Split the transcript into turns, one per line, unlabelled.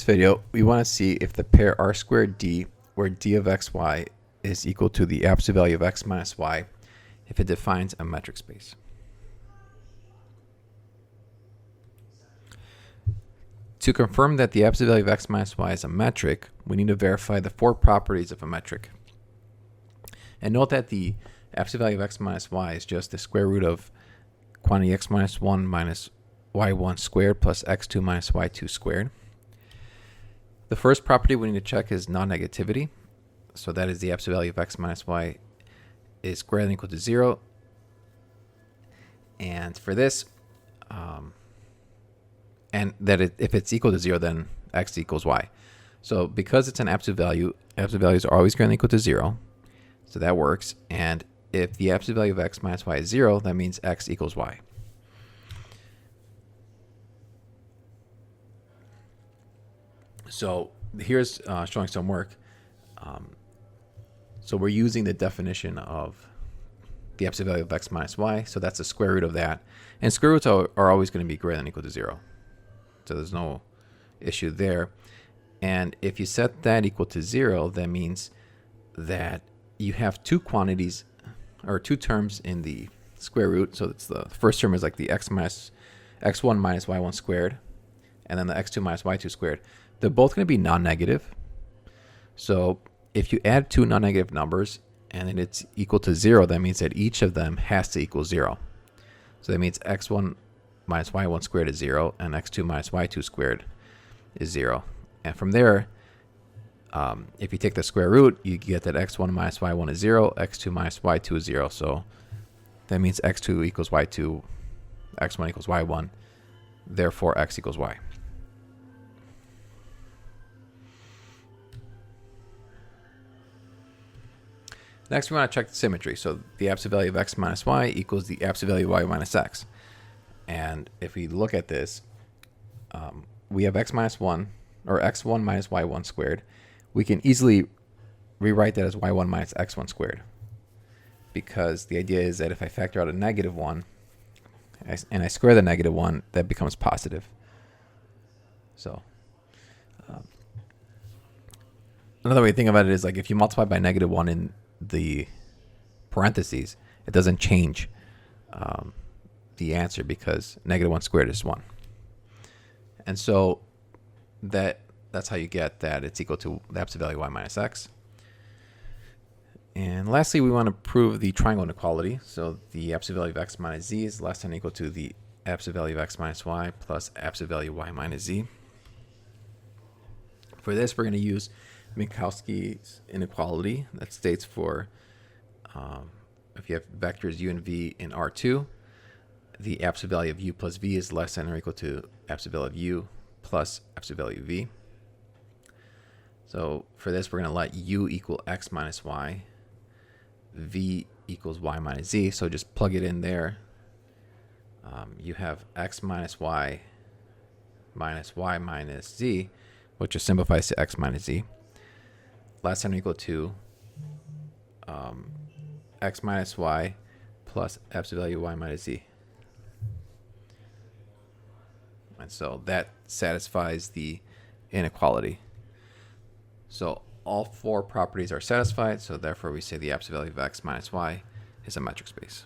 this video, we want to see if the pair r squared d, where d of xy is equal to the absolute value of x minus y, if it defines a metric space. To confirm that the absolute value of x minus y is a metric, we need to verify the four properties of a metric. And note that the absolute value of x minus y is just the square root of quantity x minus 1 minus y1 squared plus x2 minus y2 squared. The first property we need to check is non-negativity. So that is the absolute value of x minus y is greater than or equal to 0. And for this, and that if it's equal to 0, then x equals y. So because it's an absolute values are always greater than or equal to 0. So that works. And if the absolute value of x minus y is 0, that means x equals y. So here's showing some work. So we're using the definition of the absolute value of x minus y. So that's the square root of that. And square roots are always going to be greater than or equal to 0. So there's no issue there. And if you set that equal to 0, that means that you have two quantities or two terms in the square root. So it's the first term is like the x1 minus y1 squared, and then the x2 minus y2 squared. They're both going to be non-negative. So if you add two non-negative numbers and then it's equal to 0, that means that each of them has to equal 0. So that means x1 minus y1 squared is 0, and x2 minus y2 squared is 0. And from there, if you take the square root, you get that x1 minus y1 is 0, x2 minus y2 is 0. So that means x2 equals y2, x1 equals y1. Therefore, x equals y. Next, we want to check the symmetry. So the absolute value of x minus y equals the absolute value of y minus x. And if we look at this, we have x minus 1, or x1 minus y1 squared. We can easily rewrite that as y1 minus x1 squared, because the idea is that if I factor out a negative 1 and I square the negative 1, that becomes positive. So another way to think about it is like if you multiply by negative 1 in the parentheses, it doesn't change the answer, because negative 1 squared is 1. And so that's how you get that it's equal to the absolute value of y minus x. And lastly, we want to prove the triangle inequality. So the absolute value of x minus z is less than or equal to the absolute value of x minus y plus absolute value of y minus z. For this, we're going to use Minkowski's inequality that states for if you have vectors u and v in R2, the absolute value of u plus v is less than or equal to absolute value of u plus absolute value of v. So for this, we're going to let u equal x minus y, v equals y minus z. So just plug it in there. You have x minus y minus z, which just simplifies to x minus z, less than or equal to x minus y plus absolute value of y minus z. And so that satisfies the inequality. So all four properties are satisfied, so therefore we say the absolute value of x minus y is a metric space.